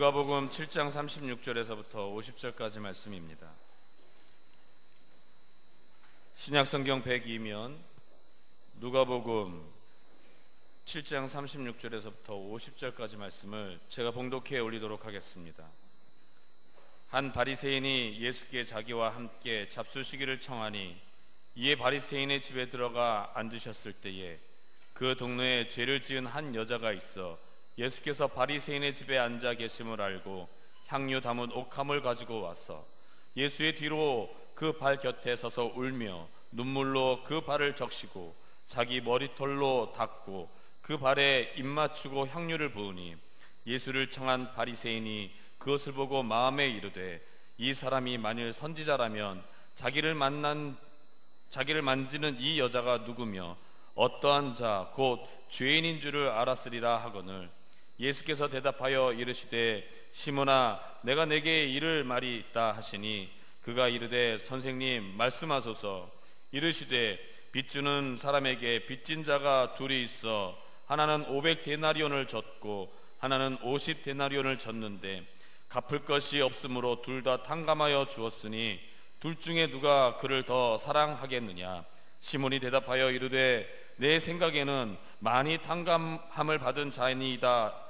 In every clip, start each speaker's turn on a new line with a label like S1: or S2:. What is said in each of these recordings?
S1: 누가복음 7장 36절에서부터 50절까지 말씀입니다. 신약성경 102면 누가복음 7장 36절에서부터 50절까지 말씀을 제가 봉독해 올리도록 하겠습니다. 한 바리새인이 예수께 자기와 함께 잡수시기를 청하니 이에 바리새인의 집에 들어가 앉으셨을 때에 그 동네에 죄를 지은 한 여자가 있어 예수께서 바리새인의 집에 앉아 계심을 알고 향유 담은 옥함을 가지고 와서 예수의 뒤로 그 발 곁에 서서 울며 눈물로 그 발을 적시고 자기 머리털로 닦고 그 발에 입 맞추고 향유를 부으니 예수를 청한 바리새인이 그것을 보고 마음에 이르되 이 사람이 만일 선지자라면 자기를 만지는 이 여자가 누구며 어떠한 자 곧 죄인인 줄을 알았으리라 하거늘 예수께서 대답하여 이르시되 시몬아 내가 내게 이를 말이 있다 하시니 그가 이르되 선생님 말씀하소서. 이르시되 빚주는 사람에게 빚진 자가 둘이 있어 하나는 500데나리온을 졌고 하나는 50데나리온을 졌는데 갚을 것이 없으므로 둘 다 탕감하여 주었으니 둘 중에 누가 그를 더 사랑하겠느냐. 시몬이 대답하여 이르되 내 생각에는 많이 탕감함을 받은 자이니이다.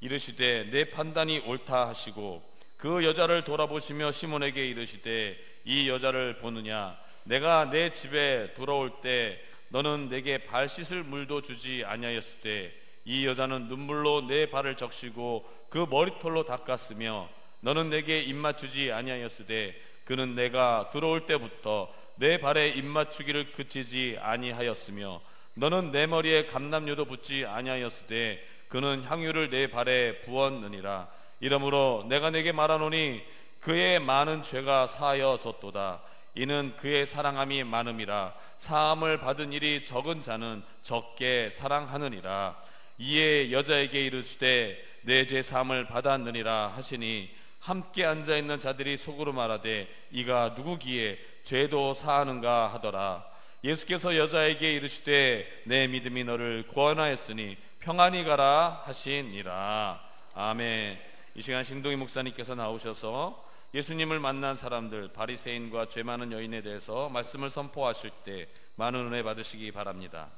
S1: 이르시되 내 판단이 옳다 하시고 그 여자를 돌아보시며 시몬에게 이르시되 이 여자를 보느냐. 내가 내 집에 돌아올 때 너는 내게 발 씻을 물도 주지 아니하였으되 이 여자는 눈물로 내 발을 적시고 그 머리털로 닦았으며 너는 내게 입 맞추지 아니하였으되 그는 내가 들어올 때부터 내 발에 입 맞추기를 그치지 아니하였으며 너는 내 머리에 감람유도 붓지 아니하였으되 그는 향유를 내 발에 부었느니라. 이러므로 내가 내게 말하노니 그의 많은 죄가 사하여졌도다. 이는 그의 사랑함이 많음이라. 사함을 받은 일이 적은 자는 적게 사랑하느니라. 이에 여자에게 이르시되 내 죄 사함을 받았느니라 하시니 함께 앉아있는 자들이 속으로 말하되 이가 누구기에 죄도 사하는가 하더라. 예수께서 여자에게 이르시되 내 믿음이 너를 구원하였으니 평안히 가라 하시니라. 아멘. 이 시간 신동희 목사님께서 나오셔서 예수님을 만난 사람들, 바리새인과 죄 많은 여인에 대해서 말씀을 선포하실 때 많은 은혜 받으시기 바랍니다.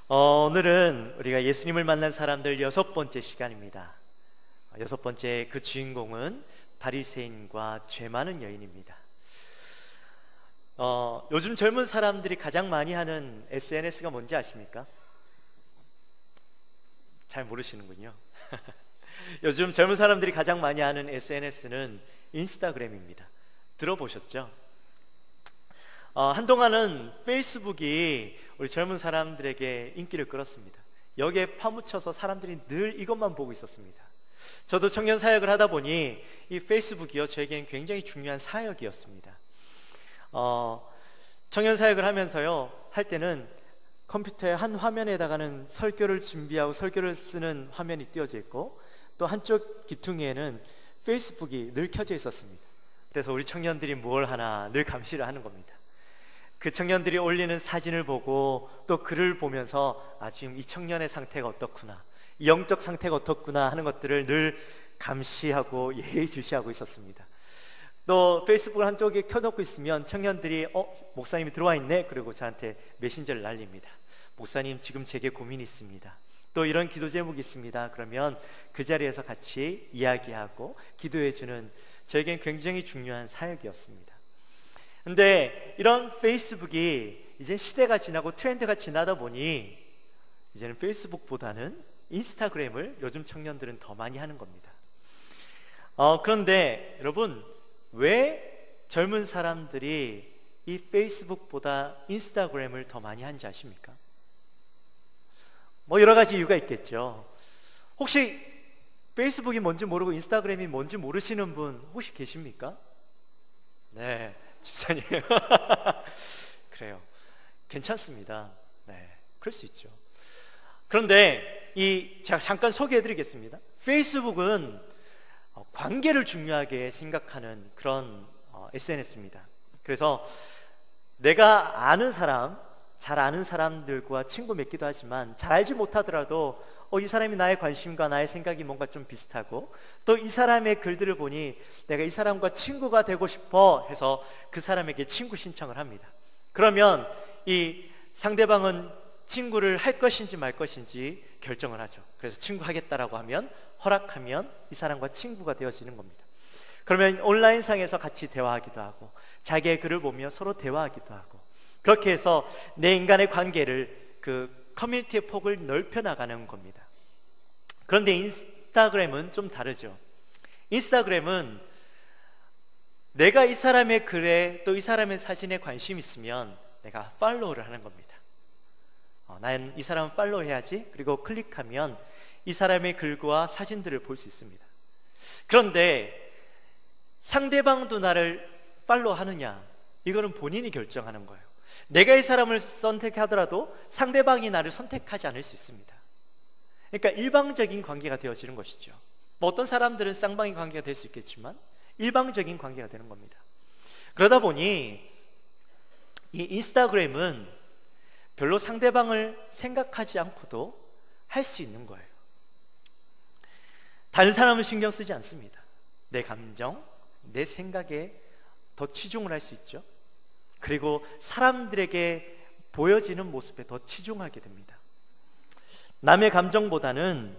S2: 오늘은 우리가 예수님을 만난 사람들 6번째 시간입니다. 6번째 그 주인공은 바리새인과 죄 많은 여인입니다. 요즘 젊은 사람들이 가장 많이 하는 SNS가 뭔지 아십니까? 잘 모르시는군요. 요즘 젊은 사람들이 가장 많이 하는 SNS는 인스타그램입니다. 들어보셨죠? 한동안은 페이스북이 우리 젊은 사람들에게 인기를 끌었습니다. 여기에 파묻혀서 사람들이 늘 이것만 보고 있었습니다. 저도 청년 사역을 하다 보니 이 페이스북이요 저에게는 굉장히 중요한 사역이었습니다. 청년 사역을 하면서요 할 때는 컴퓨터의 한 화면에다가는 설교를 준비하고 설교를 쓰는 화면이 띄워져 있고 또 한쪽 귀퉁이에는 페이스북이 늘 켜져 있었습니다. 그래서 우리 청년들이 뭘 하나 늘 감시를 하는 겁니다. 그 청년들이 올리는 사진을 보고 또 글을 보면서 지금 이 청년의 상태가 어떻구나, 이 영적 상태가 어떻구나 하는 것들을 늘 감시하고 예의주시하고 있었습니다. 또 페이스북을 한쪽에 켜놓고 있으면 청년들이 목사님이 들어와 있네 그리고 저한테 메신저를 날립니다. 목사님 지금 제게 고민이 있습니다. 또 이런 기도 제목이 있습니다. 그러면 그 자리에서 같이 이야기하고 기도해주는 저에겐 굉장히 중요한 사역이었습니다. 근데 이런 페이스북이 이제 시대가 지나고 트렌드가 지나다 보니 이제는 페이스북보다는 인스타그램을 요즘 청년들은 더 많이 하는 겁니다. 그런데 여러분 왜 젊은 사람들이 이 페이스북보다 인스타그램을 더 많이 하는지 아십니까? 뭐 여러 가지 이유가 있겠죠. 혹시 페이스북이 뭔지 모르고 인스타그램이 뭔지 모르시는 분 혹시 계십니까? 네, 집사님. 그래요. 괜찮습니다. 네, 그럴 수 있죠. 그런데 제가 잠깐 소개해드리겠습니다. 페이스북은 관계를 중요하게 생각하는 그런 SNS입니다. 그래서 내가 아는 사람, 잘 아는 사람들과 친구 맺기도 하지만 잘 알지 못하더라도 이 사람이 나의 관심과 나의 생각이 뭔가 좀 비슷하고 또 이 사람의 글들을 보니 내가 이 사람과 친구가 되고 싶어 해서 그 사람에게 친구 신청을 합니다. 그러면 이 상대방은 친구를 할 것인지 말 것인지 결정을 하죠. 그래서 친구 하겠다라고 하면, 허락하면 이 사람과 친구가 되어지는 겁니다. 그러면 온라인상에서 같이 대화하기도 하고 자기의 글을 보며 서로 대화하기도 하고 그렇게 해서 내 인간의 관계를 그 커뮤니티의 폭을 넓혀 나가는 겁니다. 그런데 인스타그램은 좀 다르죠. 인스타그램은 내가 이 사람의 글에 또 이 사람의 사진에 관심 있으면 내가 팔로우를 하는 겁니다. 나는 이 사람을 팔로우해야지. 그리고 클릭하면 이 사람의 글과 사진들을 볼 수 있습니다. 그런데 상대방도 나를 팔로우하느냐, 이거는 본인이 결정하는 거예요. 내가 이 사람을 선택하더라도 상대방이 나를 선택하지 않을 수 있습니다. 그러니까 일방적인 관계가 되어지는 것이죠. 뭐 어떤 사람들은 쌍방의 관계가 될 수 있겠지만 일방적인 관계가 되는 겁니다. 그러다 보니 이 인스타그램은 별로 상대방을 생각하지 않고도 할 수 있는 거예요. 다른 사람을 신경 쓰지 않습니다. 내 감정, 내 생각에 더 치중을 할 수 있죠. 그리고 사람들에게 보여지는 모습에 더 치중하게 됩니다. 남의 감정보다는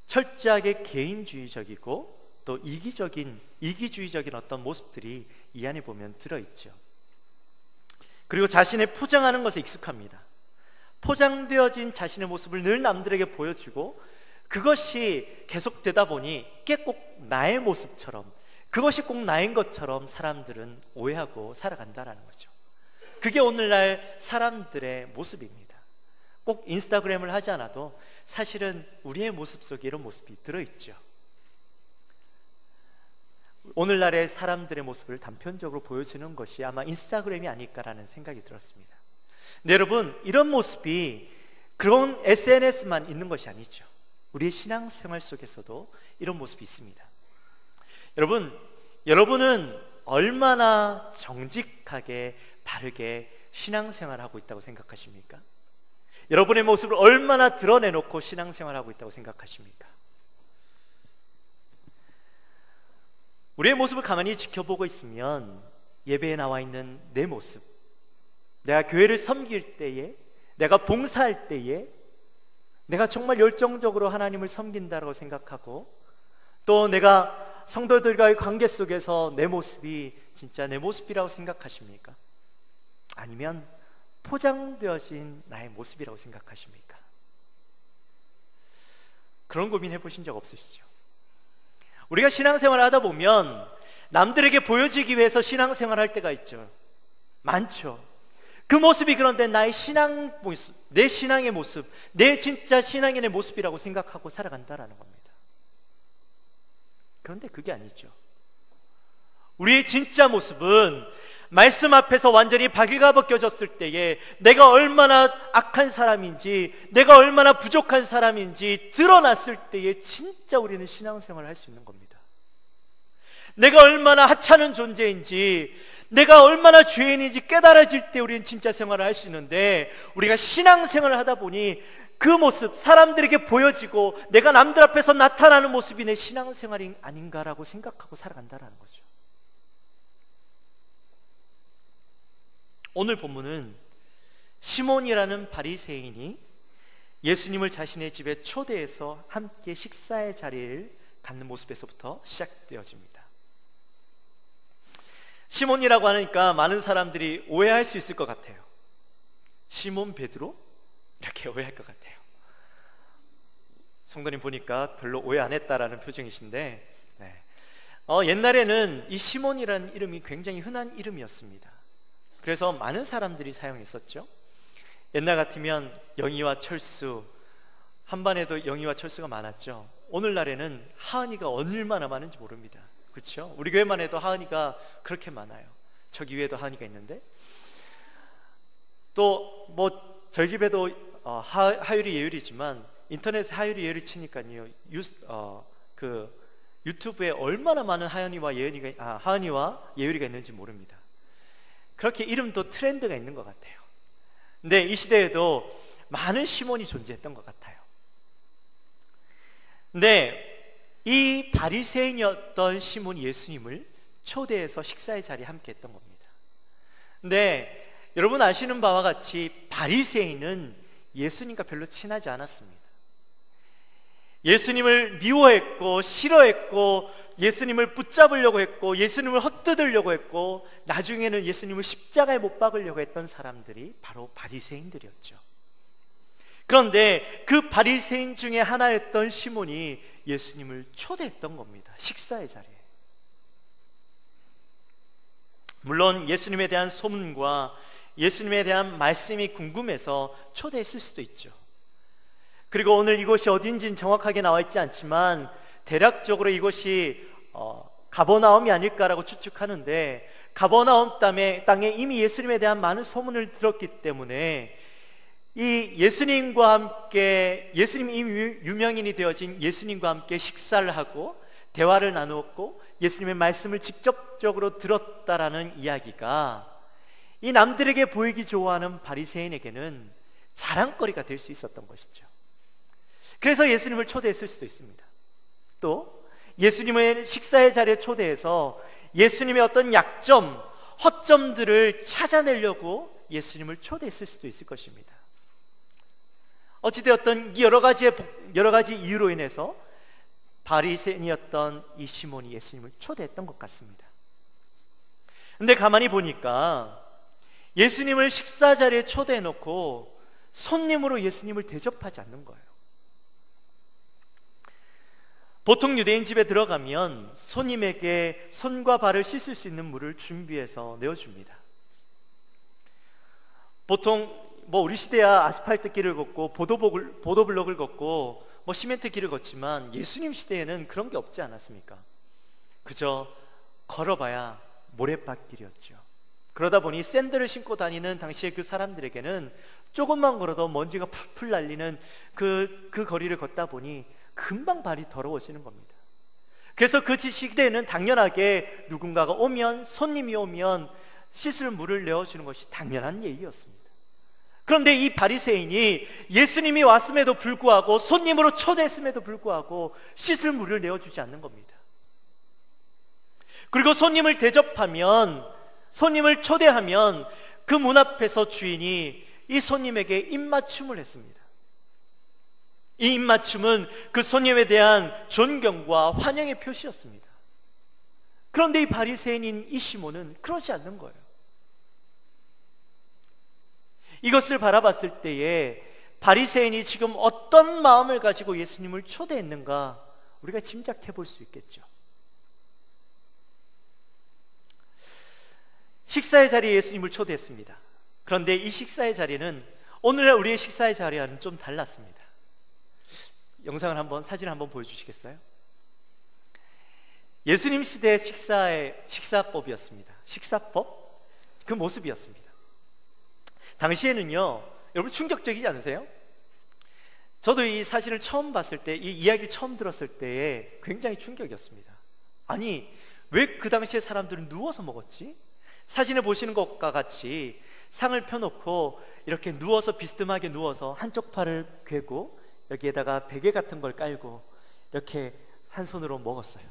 S2: 철저하게 개인주의적이고 또 이기주의적인 어떤 모습들이 이 안에 보면 들어있죠. 그리고 자신의 포장하는 것에 익숙합니다. 포장되어진 자신의 모습을 늘 남들에게 보여주고 그것이 계속되다 보니 이게 꼭 나의 모습처럼, 그것이 꼭 나인 것처럼 사람들은 오해하고 살아간다는 거죠. 그게 오늘날 사람들의 모습입니다. 꼭 인스타그램을 하지 않아도 사실은 우리의 모습 속에 이런 모습이 들어있죠. 오늘날의 사람들의 모습을 단편적으로 보여주는 것이 아마 인스타그램이 아닐까라는 생각이 들었습니다. 근데 여러분, 이런 모습이 그런 SNS만 있는 것이 아니죠. 우리의 신앙생활 속에서도 이런 모습이 있습니다. 여러분은 얼마나 정직하게 바르게 신앙생활을 하고 있다고 생각하십니까? 여러분의 모습을 얼마나 드러내놓고 신앙생활을 하고 있다고 생각하십니까? 우리의 모습을 가만히 지켜보고 있으면 예배에 나와 있는 내 모습, 내가 교회를 섬길 때에, 내가 봉사할 때에 내가 정말 열정적으로 하나님을 섬긴다고 생각하고 또 내가 성도들과의 관계 속에서 내 모습이 진짜 내 모습이라고 생각하십니까? 아니면 포장되어진 나의 모습이라고 생각하십니까? 그런 고민 해보신 적 없으시죠? 우리가 신앙생활을 하다 보면 남들에게 보여지기 위해서 신앙생활을 할 때가 있죠. 많죠. 그 모습이 그런데 나의 신앙 모습, 내 신앙의 모습, 내 진짜 신앙인의 모습이라고 생각하고 살아간다라는 겁니다. 그런데 그게 아니죠. 우리의 진짜 모습은 말씀 앞에서 완전히 바퀴가 벗겨졌을 때에 내가 얼마나 악한 사람인지, 내가 얼마나 부족한 사람인지 드러났을 때에 진짜 우리는 신앙생활을 할 수 있는 겁니다. 내가 얼마나 하찮은 존재인지, 내가 얼마나 죄인인지 깨달아질 때 우리는 진짜 생활을 할 수 있는데, 우리가 신앙생활을 하다 보니 그 모습, 사람들에게 보여지고 내가 남들 앞에서 나타나는 모습이 내 신앙생활이 아닌가라고 생각하고 살아간다는 거죠. 오늘 본문은 시몬이라는 바리새인이 예수님을 자신의 집에 초대해서 함께 식사의 자리를 갖는 모습에서부터 시작되어집니다. 시몬이라고 하니까 많은 사람들이 오해할 수 있을 것 같아요. 시몬 베드로? 이렇게 오해할 것 같아요. 성도님 보니까 별로 오해 안 했다라는 표정이신데, 옛날에는 이 시몬이라는 이름이 굉장히 흔한 이름이었습니다. 그래서 많은 사람들이 사용했었죠. 옛날 같으면 영희와 철수, 한반에도 영희와 철수가 많았죠. 오늘날에는 하은이가 얼마나 많은지 모릅니다. 그렇죠? 우리 교회만 해도 하은이가 그렇게 많아요. 저기 위에도 하은이가 있는데, 또 뭐 저희 집에도 하율이 예율이지만 인터넷에 하율이 예율이 치니까요, 유튜브에 얼마나 많은 하은이와 예율이가 있는지 모릅니다. 그렇게 이름도 트렌드가 있는 것 같아요. 근데 이 시대에도 많은 시몬이 존재했던 것 같아요. 근데 이 바리새인이었던 시몬이 예수님을 초대해서 식사의 자리에 함께 했던 겁니다. 근데 여러분 아시는 바와 같이 바리새인은 예수님과 별로 친하지 않았습니다. 예수님을 미워했고 싫어했고 예수님을 붙잡으려고 했고 예수님을 헛뜯으려고 했고 나중에는 예수님을 십자가에 못 박으려고 했던 사람들이 바로 바리새인들이었죠. 그런데 그 바리새인 중에 하나였던 시몬이 예수님을 초대했던 겁니다. 식사의 자리에. 물론 예수님에 대한 소문과 예수님에 대한 말씀이 궁금해서 초대했을 수도 있죠. 그리고 오늘 이곳이 어딘지는 정확하게 나와 있지 않지만 대략적으로 이곳이 가버나움이 아닐까라고 추측하는데, 가버나움 땅에 이미 예수님에 대한 많은 소문을 들었기 때문에 이 예수님과 함께, 예수님이 이미 유명인이 되어진 예수님과 함께 식사를 하고 대화를 나누었고 예수님의 말씀을 직접적으로 들었다라는 이야기가 이 남들에게 보이기 좋아하는 바리새인에게는 자랑거리가 될 수 있었던 것이죠. 그래서 예수님을 초대했을 수도 있습니다. 또 예수님의 식사의 자리에 초대해서 예수님의 어떤 약점, 허점들을 찾아내려고 예수님을 초대했을 수도 있을 것입니다. 어찌되었든 여러 가지 이유로 인해서 바리새인이었던 이 시몬이 예수님을 초대했던 것 같습니다. 근데 가만히 보니까 예수님을 식사 자리에 초대해놓고 손님으로 예수님을 대접하지 않는 거예요. 보통 유대인 집에 들어가면 손님에게 손과 발을 씻을 수 있는 물을 준비해서 내어줍니다. 보통 우리 시대야 아스팔트 길을 걷고 보도블록을 걷고 시멘트 길을 걷지만 예수님 시대에는 그런 게 없지 않았습니까? 그저 걸어봐야 모래밭길이었죠. 그러다 보니 샌들을 신고 다니는 당시의 그 사람들에게는 조금만 걸어도 먼지가 풀풀 날리는 그 거리를 걷다 보니 금방 발이 더러워지는 겁니다. 그래서 그 시대에는 당연하게 누군가가 오면, 손님이 오면 씻을 물을 내어주는 것이 당연한 예의였습니다. 그런데 이 바리새인이 예수님이 왔음에도 불구하고 손님으로 초대했음에도 불구하고 씻을 물을 내어주지 않는 겁니다. 그리고 손님을 대접하면, 손님을 초대하면 그 문 앞에서 주인이 이 손님에게 입맞춤을 했습니다. 이 입맞춤은 그 손님에 대한 존경과 환영의 표시였습니다. 그런데 이 바리새인인 이 시몬은 그러지 않는 거예요. 이것을 바라봤을 때에 바리새인이 지금 어떤 마음을 가지고 예수님을 초대했는가 우리가 짐작해 볼 수 있겠죠. 식사의 자리에 예수님을 초대했습니다. 그런데 이 식사의 자리는 오늘날 우리의 식사의 자리와는 좀 달랐습니다. 사진을 한번 보여주시겠어요? 예수님 시대의 식사법이었습니다. 식사법? 그 모습이었습니다. 당시에는요, 여러분 충격적이지 않으세요? 저도 이 사진을 처음 봤을 때, 이 이야기를 처음 들었을 때에 굉장히 충격이었습니다. 아니, 왜 그 당시에 사람들은 누워서 먹었지? 사진에 보시는 것과 같이 상을 펴놓고 이렇게 누워서, 비스듬하게 누워서 한쪽 팔을 괴고 여기에다가 베개 같은 걸 깔고 이렇게 한 손으로 먹었어요.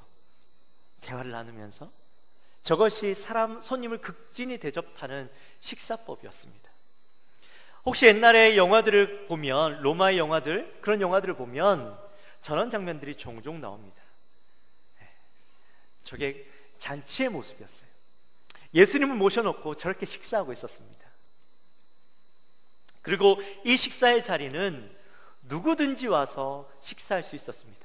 S2: 대화를 나누면서. 저것이 손님을 극진히 대접하는 식사법이었습니다. 혹시 옛날에 영화들을 보면, 로마의 영화들, 그런 영화들을 보면 저런 장면들이 종종 나옵니다. 저게 잔치의 모습이었어요. 예수님을 모셔놓고 저렇게 식사하고 있었습니다. 그리고 이 식사의 자리는 누구든지 와서 식사할 수 있었습니다.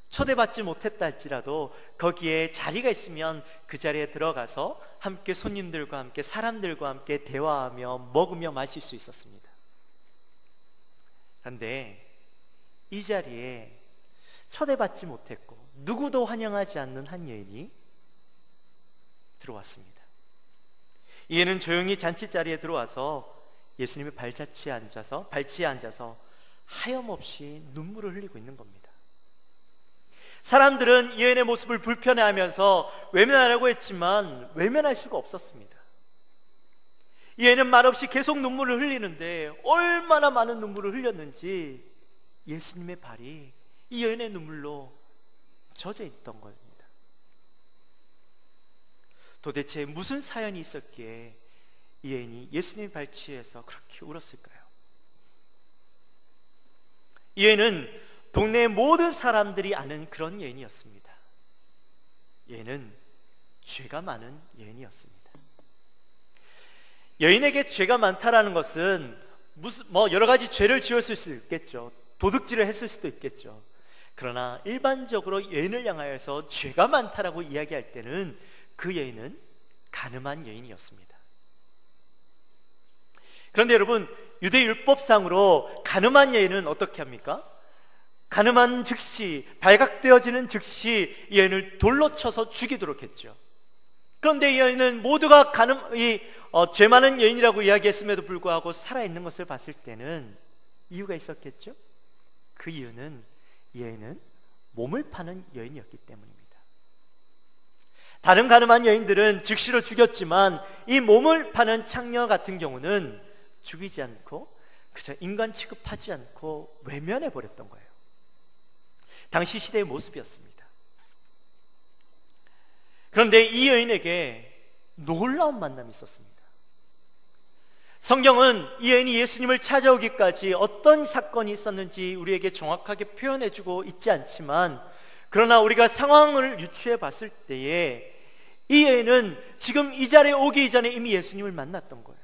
S2: 초대받지 못했다 할지라도 거기에 자리가 있으면 그 자리에 들어가서 함께 손님들과 함께, 사람들과 함께 대화하며 먹으며 마실 수 있었습니다. 그런데 이 자리에 초대받지 못했고 누구도 환영하지 않는 한 여인이 들어왔습니다. 이 여인은 조용히 잔치자리에 들어와서 예수님의 발치에 앉아서 하염없이 눈물을 흘리고 있는 겁니다. 사람들은 이 여인의 모습을 불편해하면서 외면하려고 했지만 외면할 수가 없었습니다. 이 여인은 말없이 계속 눈물을 흘리는데 얼마나 많은 눈물을 흘렸는지 예수님의 발이 이 여인의 눈물로 젖어 있던 겁니다. 도대체 무슨 사연이 있었기에 이 여인이 예수님의 발치에서 그렇게 울었을까요? 이 여인은 동네 모든 사람들이 아는 그런 여인이었습니다. 여인은 죄가 많은 여인이었습니다. 여인에게 죄가 많다라는 것은 여러 가지 죄를 지었을 수 있겠죠. 도둑질을 했을 수도 있겠죠. 그러나 일반적으로 여인을 향하여서 죄가 많다라고 이야기할 때는 그 여인은 간음한 여인이었습니다. 그런데 여러분, 유대 율법상으로 간음한 여인은 어떻게 합니까? 간음한 즉시, 발각되어지는 즉시 이 여인을 돌로 쳐서 죽이도록 했죠. 그런데 이 여인은 모두가 죄 많은 여인이라고 이야기했음에도 불구하고 살아있는 것을 봤을 때는 이유가 있었겠죠? 그 이유는 이 여인은 몸을 파는 여인이었기 때문입니다. 다른 간음한 여인들은 즉시로 죽였지만 이 몸을 파는 창녀 같은 경우는 죽이지 않고 그저 인간 취급하지 않고 외면해 버렸던 거예요. 당시 시대의 모습이었습니다. 그런데 이 여인에게 놀라운 만남이 있었습니다. 성경은 이 여인이 예수님을 찾아오기까지 어떤 사건이 있었는지 우리에게 정확하게 표현해주고 있지 않지만, 그러나 우리가 상황을 유추해 봤을 때에 이 여인은 지금 이 자리에 오기 이전에 이미 예수님을 만났던 거예요.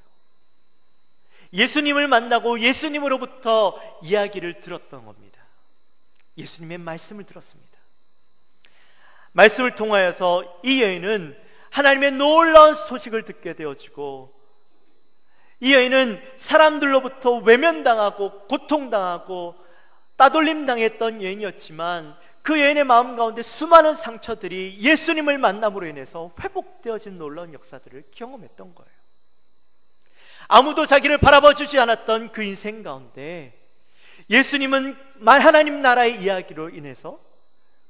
S2: 예수님을 만나고 예수님으로부터 이야기를 들었던 겁니다. 예수님의 말씀을 들었습니다. 말씀을 통하여서 이 여인은 하나님의 놀라운 소식을 듣게 되어지고, 이 여인은 사람들로부터 외면당하고 고통당하고 따돌림당했던 여인이었지만 그 여인의 마음 가운데 수많은 상처들이 예수님을 만남으로 인해서 회복되어진 놀라운 역사들을 경험했던 거예요. 아무도 자기를 바라봐 주지 않았던 그 인생 가운데 예수님은 하나님 나라의 이야기로 인해서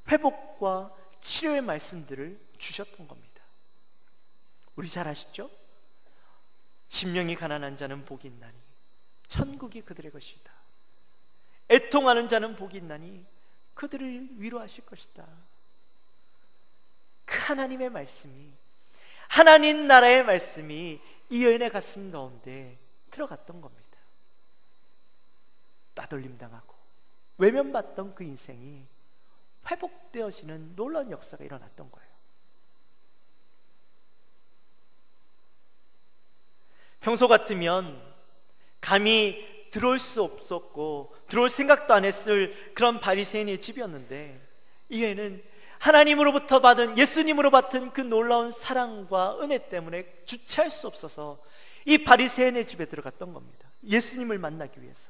S2: 회복과 치료의 말씀들을 주셨던 겁니다. 우리 잘 아시죠? 심령이 가난한 자는 복이 있나니 천국이 그들의 것이다. 애통하는 자는 복이 있나니 그들을 위로하실 것이다. 그 하나님의 말씀이, 하나님 나라의 말씀이 이 여인의 가슴 가운데 들어갔던 겁니다. 따돌림 당하고 외면받던 그 인생이 회복되어지는 놀라운 역사가 일어났던 거예요. 평소 같으면 감히 들어올 수 없었고 들어올 생각도 안 했을 그런 바리새인의 집이었는데, 이 여인은 하나님으로부터 받은, 예수님으로 받은 그 놀라운 사랑과 은혜 때문에 주체할 수 없어서 이 바리새인의 집에 들어갔던 겁니다. 예수님을 만나기 위해서.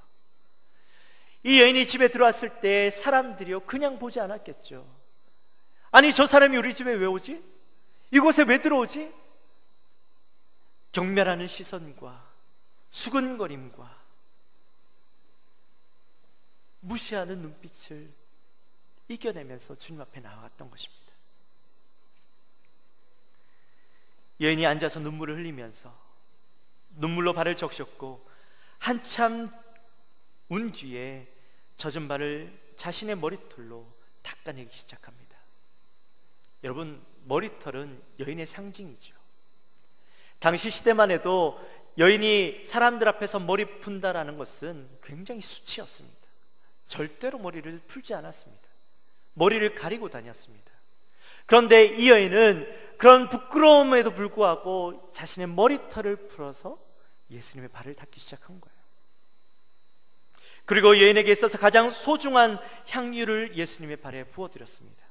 S2: 이 여인이 집에 들어왔을 때 사람들이요 그냥 보지 않았겠죠. 아니, 저 사람이 우리 집에 왜 오지? 이곳에 왜 들어오지? 경멸하는 시선과 수근거림과 무시하는 눈빛을 이겨내면서 주님 앞에 나아갔던 것입니다. 여인이 앉아서 눈물을 흘리면서 눈물로 발을 적셨고 한참 운 뒤에 젖은 발을 자신의 머리털로 닦아내기 시작합니다. 여러분, 머리털은 여인의 상징이죠. 당시 시대만 해도 여인이 사람들 앞에서 머리 푼다라는 것은 굉장히 수치였습니다. 절대로 머리를 풀지 않았습니다. 머리를 가리고 다녔습니다. 그런데 이 여인은 그런 부끄러움에도 불구하고 자신의 머리털을 풀어서 예수님의 발을 닦기 시작한 거예요. 그리고 여인에게 있어서 가장 소중한 향유를 예수님의 발에 부어드렸습니다.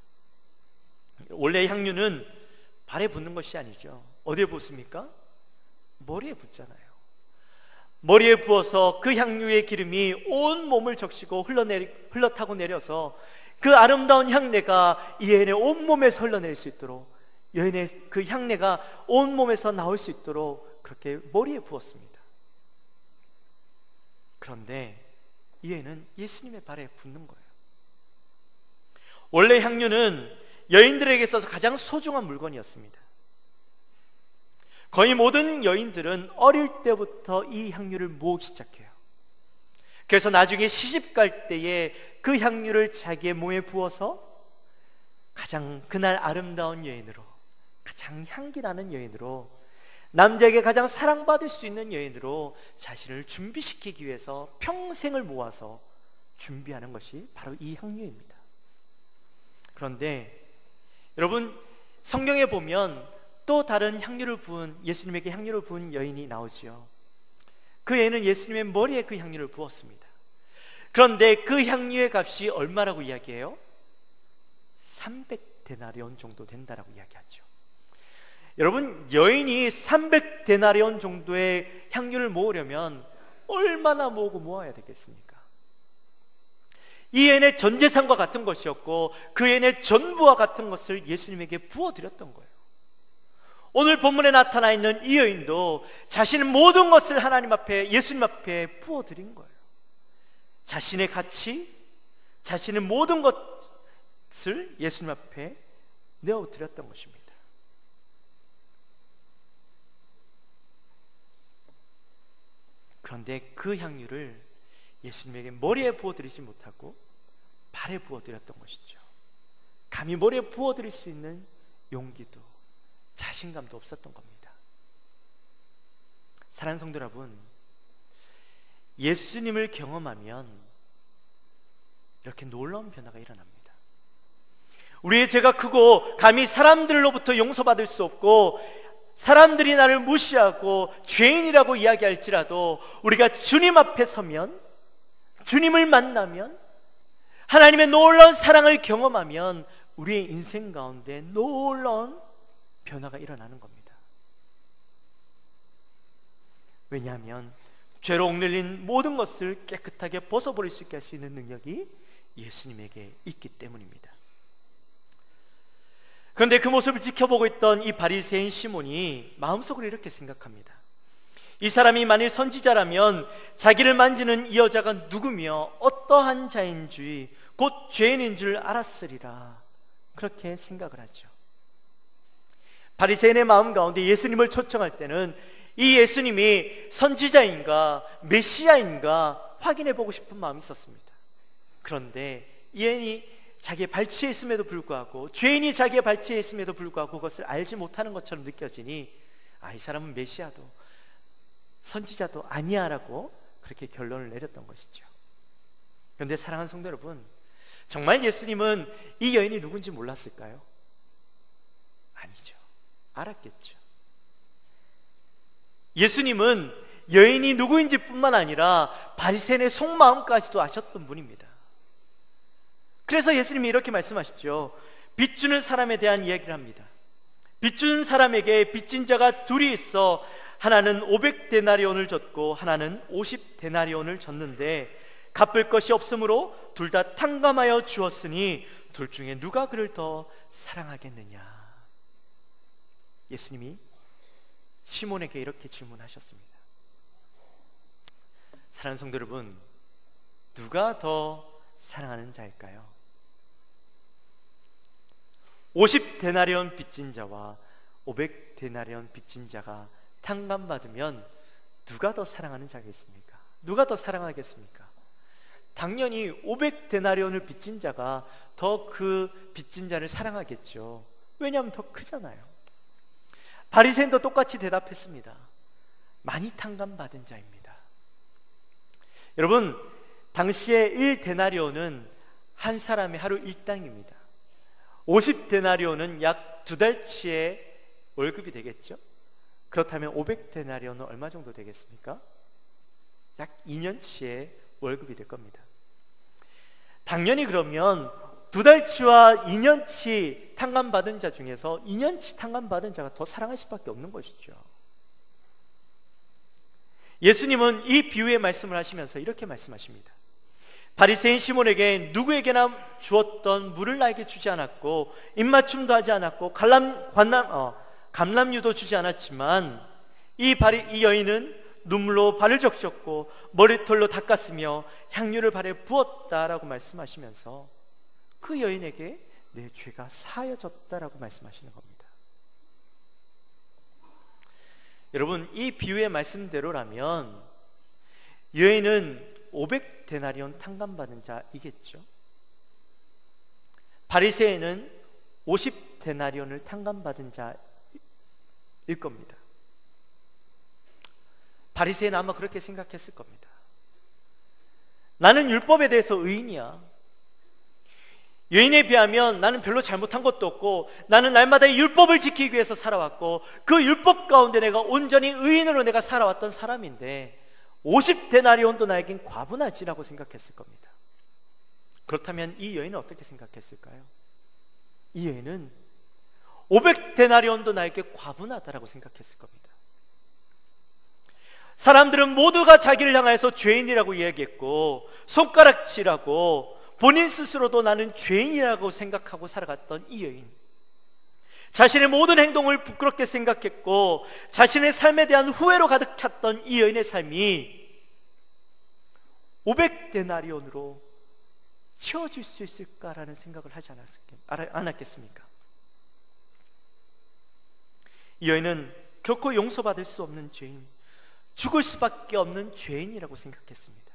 S2: 원래 향유는 발에 붓는 것이 아니죠. 어디에 붓습니까? 머리에 붓잖아요. 머리에 부어서 그 향유의 기름이 온 몸을 적시고 흘러타고 내려서 그 아름다운 향내가 이 여인의 온 몸에서 흘러낼 수 있도록, 여인의 그 향내가 온 몸에서 나올 수 있도록 그렇게 머리에 부었습니다. 그런데 이 여인은 예수님의 발에 붓는 거예요. 원래 향유는 여인들에게 있어서 가장 소중한 물건이었습니다. 거의 모든 여인들은 어릴 때부터 이 향유를 모으기 시작해요. 그래서 나중에 시집 갈 때에 그 향유를 자기의 몸에 부어서 가장 그날 아름다운 여인으로, 가장 향기나는 여인으로, 남자에게 가장 사랑받을 수 있는 여인으로 자신을 준비시키기 위해서 평생을 모아서 준비하는 것이 바로 이 향유입니다. 그런데 여러분, 성경에 보면 또 다른 향유를 부은, 예수님에게 향유를 부은 여인이 나오지요. 그 여인은 예수님의 머리에 그 향유를 부었습니다. 그런데 그 향유의 값이 얼마라고 이야기해요? 300데나리온 정도 된다라고 이야기하죠. 여러분, 여인이 300데나리온 정도의 향유를 모으려면 얼마나 모으고 모아야 되겠습니까? 이 여인의 전 재산과 같은 것이었고 그 여인의 전부와 같은 것을 예수님에게 부어드렸던 거예요. 오늘 본문에 나타나 있는 이 여인도 자신의 모든 것을 하나님 앞에, 예수님 앞에 부어드린 거예요. 자신의 가치, 자신의 모든 것을 예수님 앞에 내어드렸던 것입니다. 그런데 그 향유를 예수님에게 머리에 부어드리지 못하고 발에 부어드렸던 것이죠. 감히 머리에 부어드릴 수 있는 용기도 자신감도 없었던 겁니다. 사랑하는 성도 여러분, 예수님을 경험하면 이렇게 놀라운 변화가 일어납니다. 우리의 죄가 크고 감히 사람들로부터 용서받을 수 없고 사람들이 나를 무시하고 죄인이라고 이야기할지라도 우리가 주님 앞에 서면, 주님을 만나면, 하나님의 놀라운 사랑을 경험하면 우리의 인생 가운데 놀라운 변화가 일어나는 겁니다. 왜냐하면 죄로 옥눌린 모든 것을 깨끗하게 벗어버릴 수 있게 할 수 있는 능력이 예수님에게 있기 때문입니다. 그런데 그 모습을 지켜보고 있던 이 바리새인 시몬이 마음속으로 이렇게 생각합니다. 이 사람이 만일 선지자라면 자기를 만지는 이 여자가 누구며 어떠한 자인지 곧 죄인인 줄 알았으리라, 그렇게 생각을 하죠. 바리새인의 마음 가운데 예수님을 초청할 때는 이 예수님이 선지자인가 메시아인가 확인해 보고 싶은 마음이 있었습니다. 그런데 이 여인이 자기의 발치에 있음에도 불구하고, 죄인이 자기의 발치에 있음에도 불구하고 그것을 알지 못하는 것처럼 느껴지니 이 사람은 메시아도 선지자도 아니야 라고 그렇게 결론을 내렸던 것이죠. 그런데 사랑하는 성도 여러분, 정말 예수님은 이 여인이 누군지 몰랐을까요? 아니죠. 알았겠죠. 예수님은 여인이 누구인지 뿐만 아니라 바리새인의 속마음까지도 아셨던 분입니다. 그래서 예수님이 이렇게 말씀하시죠. 빚주는 사람에 대한 이야기를 합니다. 빚주는 사람에게 빚진 자가 둘이 있어 하나는 500데나리온을 줬고 하나는 50데나리온을 줬는데 갚을 것이 없으므로 둘 다 탕감하여 주었으니 둘 중에 누가 그를 더 사랑하겠느냐. 예수님이 시몬에게 이렇게 질문하셨습니다. 사랑하는 성도 여러분, 누가 더 사랑하는 자일까요? 50데나리온 빚진 자와 500데나리온 빚진 자가 탕감받으면 누가 더 사랑하는 자겠습니까? 누가 더 사랑하겠습니까? 당연히 500데나리온을 빚진 자가 더 그 빚진 자를 사랑하겠죠. 왜냐하면 더 크잖아요. 바리새인도 똑같이 대답했습니다. 많이 탕감받은 자입니다. 여러분, 당시에 1데나리온은 한 사람의 하루 일당입니다. 50데나리온은 약 2달치의 월급이 되겠죠. 그렇다면 500데나리온은 얼마 정도 되겠습니까? 약 2년치의 월급이 될 겁니다. 당연히 그러면 2달치와 2년치 탕감받은 자 중에서 2년치 탕감받은 자가 더 사랑할 수밖에 없는 것이죠. 예수님은 이 비유의 말씀을 하시면서 이렇게 말씀하십니다. 바리새인 시몬에게 누구에게나 주었던 물을 나에게 주지 않았고 입맞춤도 하지 않았고 감람유도 주지 않았지만 이 여인은 눈물로 발을 적셨고 머리털로 닦았으며 향유를 발에 부었다라고 말씀하시면서 그 여인에게 내 죄가 사하여졌다라고 말씀하시는 겁니다. 여러분, 이 비유의 말씀대로라면 여인은 500데나리온 탕감받은 자이겠죠. 바리새인은 50데나리온을 탕감받은 자일 겁니다. 바리새인은 아마 그렇게 생각했을 겁니다. 나는 율법에 대해서 의인이야. 여인에 비하면 나는 별로 잘못한 것도 없고, 나는 날마다 이 율법을 지키기 위해서 살아왔고, 그 율법 가운데 내가 온전히 의인으로 내가 살아왔던 사람인데 50데나리온도 나에겐 과분하지라고 생각했을 겁니다. 그렇다면 이 여인은 어떻게 생각했을까요? 이 여인은 500데나리온도 나에게 과분하다라고 생각했을 겁니다. 사람들은 모두가 자기를 향해서 죄인이라고 이야기했고, 손가락질하고, 본인 스스로도 나는 죄인이라고 생각하고 살아갔던 이 여인, 자신의 모든 행동을 부끄럽게 생각했고 자신의 삶에 대한 후회로 가득 찼던 이 여인의 삶이 500데나리온으로 채워질 수 있을까라는 생각을 하지 않았겠습니까? 이 여인은 결코 용서받을 수 없는 죄인, 죽을 수밖에 없는 죄인이라고 생각했습니다.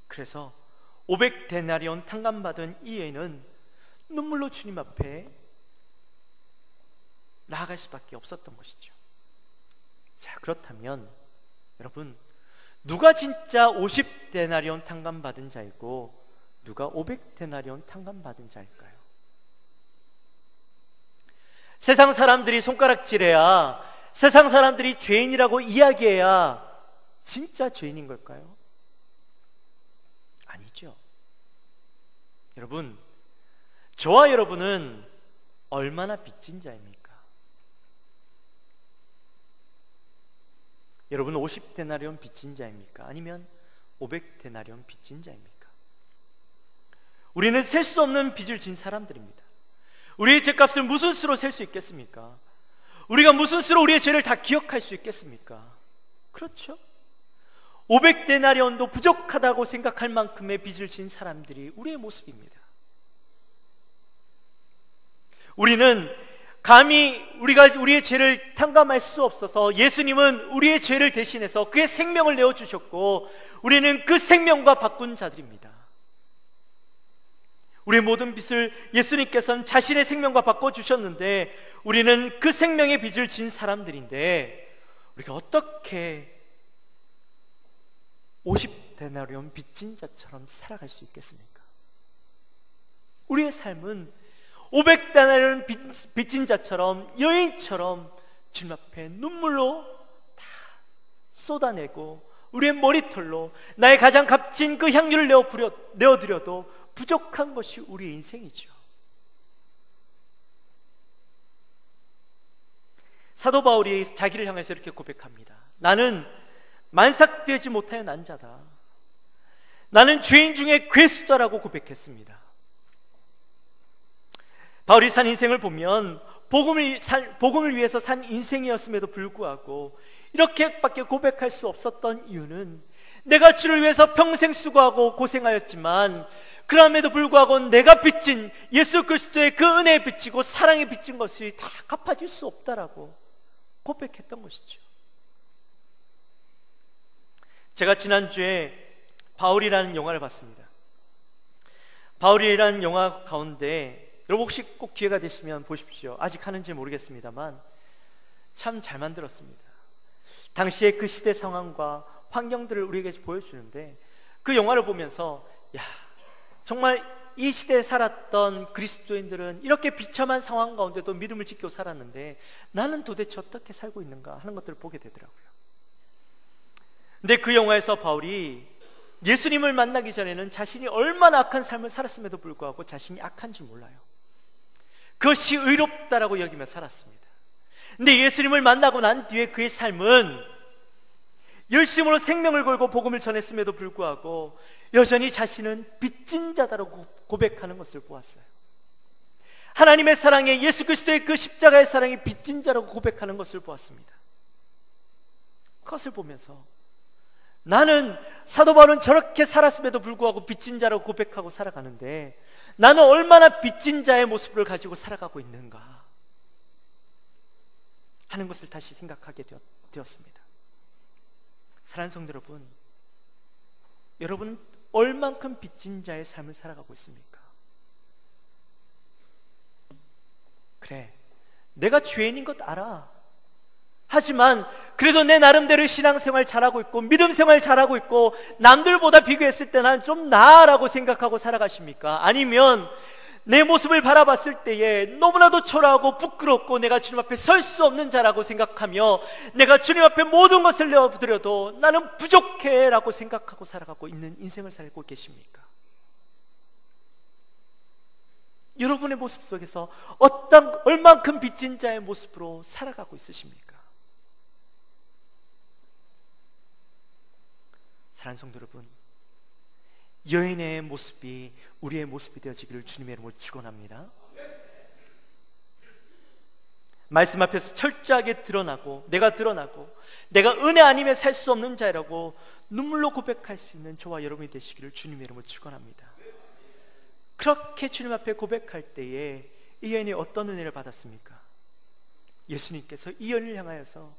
S2: 그래서 500데나리온 탕감받은 이 여인은 눈물로 주님 앞에 나아갈 수밖에 없었던 것이죠. 자, 그렇다면 여러분, 누가 진짜 50데나리온 탕감받은 자이고 누가 500데나리온 탕감받은 자일까요? 세상 사람들이 손가락질해야, 세상 사람들이 죄인이라고 이야기해야 진짜 죄인인 걸까요? 아니죠. 여러분, 저와 여러분은 얼마나 빚진 자입니까? 여러분 50데나리온 빚진 자입니까? 아니면 500데나리온 빚진 자입니까? 우리는 셀 수 없는 빚을 진 사람들입니다. 우리의 죄값을 무슨 수로 셀 수 있겠습니까? 우리가 무슨 수로 우리의 죄를 다 기억할 수 있겠습니까? 그렇죠? 500데나리온도 부족하다고 생각할 만큼의 빚을 진 사람들이 우리의 모습입니다. 우리는 감히 우리가 우리의 죄를 탕감할 수 없어서 예수님은 우리의 죄를 대신해서 그의 생명을 내어주셨고 우리는 그 생명과 바꾼 자들입니다. 우리의 모든 빚을 예수님께서는 자신의 생명과 바꿔주셨는데 우리는 그 생명의 빚을 진 사람들인데 우리가 어떻게 50데나리온 빚진 자처럼 살아갈 수 있겠습니까? 우리의 삶은 500데나리온 빚진 자처럼, 여인처럼 주님 앞에 눈물로 다 쏟아내고 우리의 머리털로 나의 가장 값진 그 향유를 내어드려도 부족한 것이 우리의 인생이죠. 사도 바울이 자기를 향해서 이렇게 고백합니다. 나는 만삭되지 못하여 난 자다. 나는 죄인 중에 괴수다라고 고백했습니다. 바울이 산 인생을 보면 복음을 위해서 산 인생이었음에도 불구하고 이렇게밖에 고백할 수 없었던 이유는 내가 주를 위해서 평생 수고하고 고생하였지만 그럼에도 불구하고 내가 빚진 예수 그리스도의 그 은혜에 빚지고 사랑에 빚진 것이 다 갚아질 수 없다라고 고백했던 것이죠. 제가 지난주에 바울이라는 영화를 봤습니다. 바울이라는 영화 가운데 여러분 혹시 꼭 기회가 되시면 보십시오. 아직 하는지 모르겠습니다만 참 잘 만들었습니다. 당시의 그 시대 상황과 환경들을 우리에게 보여주는데 그 영화를 보면서 정말 이 시대에 살았던 그리스도인들은 이렇게 비참한 상황 가운데도 믿음을 지키고 살았는데 나는 도대체 어떻게 살고 있는가 하는 것들을 보게 되더라고요. 근데 그 영화에서 바울이 예수님을 만나기 전에는 자신이 얼마나 악한 삶을 살았음에도 불구하고 자신이 악한지 몰라요. 그것이 의롭다라고 여기며 살았습니다. 근데 예수님을 만나고 난 뒤에 그의 삶은 열심으로 생명을 걸고 복음을 전했음에도 불구하고 여전히 자신은 빚진 자다라고 고백하는 것을 보았어요. 하나님의 사랑에, 예수 그리스도의 그 십자가의 사랑에 빚진 자라고 고백하는 것을 보았습니다. 그것을 보면서 나는 사도 바울은 저렇게 살았음에도 불구하고 빚진 자라고 고백하고 살아가는데 나는 얼마나 빚진 자의 모습을 가지고 살아가고 있는가. 하는 것을 다시 생각하게 되었습니다. 사랑하는 성도 여러분, 여러분은 얼만큼 빚진 자의 삶을 살아가고 있습니까? 그래, 내가 죄인인 것 알아. 하지만 그래도 내 나름대로 신앙생활 잘하고 있고 믿음생활 잘하고 있고 남들보다 비교했을 때 난 좀 나아라고 생각하고 살아가십니까? 아니면 내 모습을 바라봤을 때에 너무나도 초라하고 부끄럽고 내가 주님 앞에 설 수 없는 자라고 생각하며 내가 주님 앞에 모든 것을 내어드려도 나는 부족해 라고 생각하고 살아가고 있는 인생을 살고 계십니까? 여러분의 모습 속에서 얼만큼 빚진 자의 모습으로 살아가고 있으십니까? 사랑하는 성도 여러분, 여인의 모습이 우리의 모습이 되어지기를 주님의 이름으로 축원합니다. 말씀 앞에서 철저하게 드러나고 내가 은혜 아니면 살 수 없는 자라고 눈물로 고백할 수 있는 저와 여러분이 되시기를 주님의 이름으로 축원합니다. 그렇게 주님 앞에 고백할 때에 이 여인이 어떤 은혜를 받았습니까? 예수님께서 이 여인을 향하여서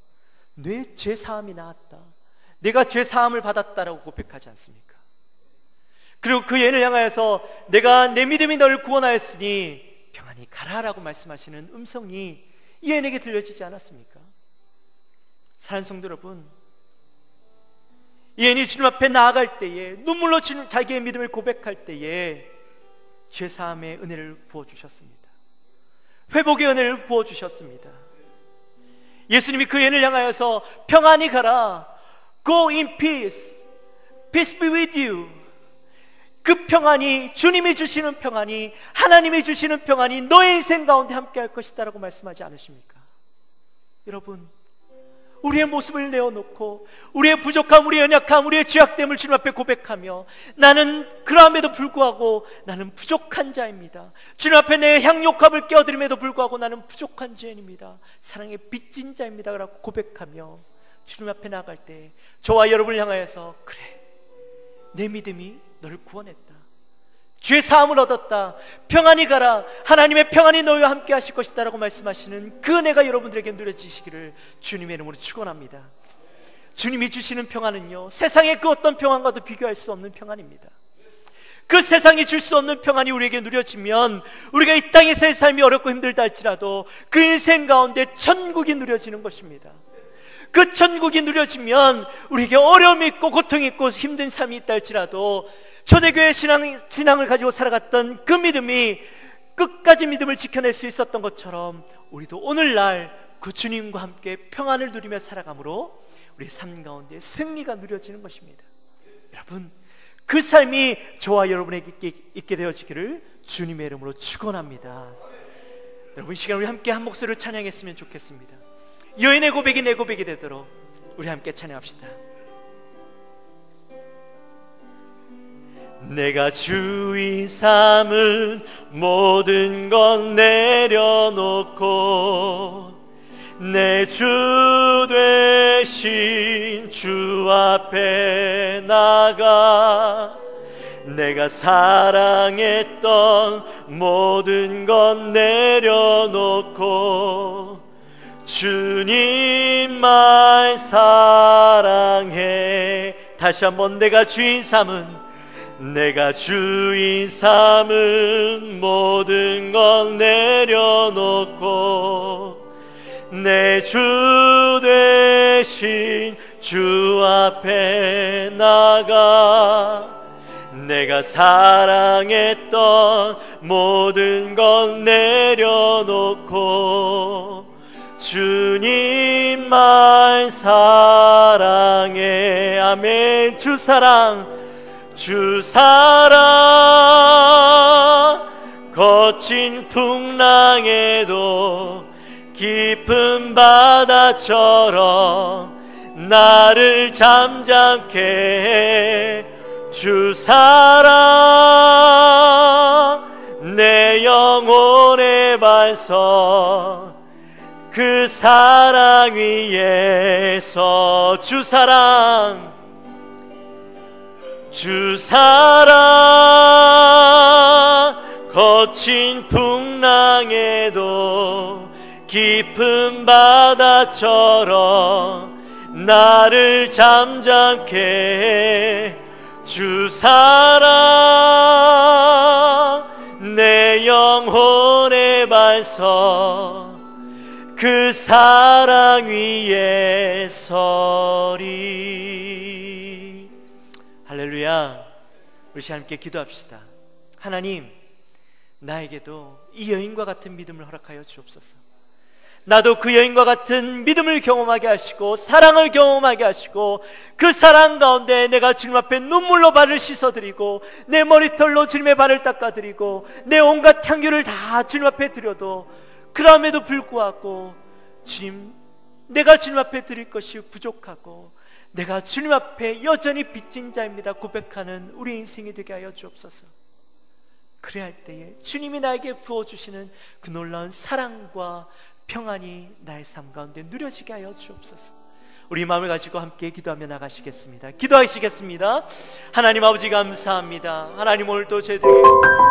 S2: 내 죄사함이 나았다, 내가 죄사함을 받았다라고 고백하지 않습니까? 그리고 그 여인을 향하여서 내가 내 믿음이 너를 구원하였으니 평안히 가라라고 말씀하시는 음성이 이 여인에게 들려지지 않았습니까? 사랑하는 성도 여러분, 이 여인이 주님 앞에 나아갈 때에 눈물로 자기의 믿음을 고백할 때에 죄사함의 은혜를 부어주셨습니다. 회복의 은혜를 부어주셨습니다. 예수님이 그 여인을 향하여서 평안히 가라, Go in peace, peace be with you. 그 평안이, 주님이 주시는 평안이, 하나님이 주시는 평안이 너의 인생 가운데 함께 할 것이다 라고 말씀하지 않으십니까? 여러분, 우리의 모습을 내어놓고 우리의 부족함, 우리의 연약함, 우리의 죄악됨을 주님 앞에 고백하며 나는 그럼에도 불구하고 나는 부족한 자입니다, 주님 앞에 내 향욕함을 깨어드림에도 불구하고 나는 부족한 죄인입니다, 사랑의 빚진 자입니다 라고 고백하며 주님 앞에 나아갈 때 저와 여러분을 향하여서 그래, 내 믿음이 너를 구원했다, 죄 사함을 얻었다, 평안히 가라, 하나님의 평안이 너희와 함께 하실 것이다 라고 말씀하시는 그 은혜가 여러분들에게 누려지시기를 주님의 이름으로 축원합니다. 주님이 주시는 평안은요, 세상의 그 어떤 평안과도 비교할 수 없는 평안입니다. 그 세상이 줄 수 없는 평안이 우리에게 누려지면 우리가 이 땅에서의 삶이 어렵고 힘들다 할지라도 그 인생 가운데 천국이 누려지는 것입니다. 그 천국이 누려지면 우리에게 어려움이 있고 고통이 있고 힘든 삶이 있다 할지라도 초대교회 신앙을 가지고 살아갔던 그 믿음이 끝까지 믿음을 지켜낼 수 있었던 것처럼 우리도 오늘날 그 주님과 함께 평안을 누리며 살아감으로 우리 삶 가운데 승리가 누려지는 것입니다. 여러분, 그 삶이 저와 여러분에게 있게 되어지기를 주님의 이름으로 축원합니다. 여러분, 이 시간 우리 함께 한 목소리를 찬양했으면 좋겠습니다. 여인의 고백이 내 고백이 되도록 우리 함께 찬양합시다. 내가 주인 삼은 모든 건 내려놓고 내 주 되신 주 앞에 나가 내가 사랑했던 모든 건 내려놓고 주님만 사랑해. 다시 한번 내가 주인 삼은 모든 건 내려놓고 내 주 되신 주 앞에 나가 내가 사랑했던 모든 건 내려놓고 주님만 사랑해. 아멘. 주 사랑 거친 풍랑에도 깊은 바다처럼 나를 잠잠케 해. 주 사랑 내 영혼의 반석 그 사랑 위에서 주 사랑 거친 풍랑에도 깊은 바다처럼 나를 잠잠케 해. 주 사랑 내 영혼의 반석, 그 사랑 위에 서리. 할렐루야. 우리 함께 기도합시다. 하나님, 나에게도 이 여인과 같은 믿음을 허락하여 주옵소서. 나도 그 여인과 같은 믿음을 경험하게 하시고 사랑을 경험하게 하시고, 그 사랑 가운데 내가 주님 앞에 눈물로 발을 씻어드리고 내 머리털로 주님의 발을 닦아드리고 내 온갖 향기를 다 주님 앞에 드려도, 그럼에도 불구하고 주님, 내가 주님 앞에 드릴 것이 부족하고 내가 주님 앞에 여전히 빚진 자입니다 고백하는 우리 인생이 되게 하여 주옵소서. 그래야 할 때에 주님이 나에게 부어주시는 그 놀라운 사랑과 평안이 나의 삶 가운데 누려지게 하여 주옵소서. 우리 마음을 가지고 함께 기도하며 나가시겠습니다. 기도하시겠습니다. 하나님 아버지 감사합니다. 하나님, 오늘도 저희들에게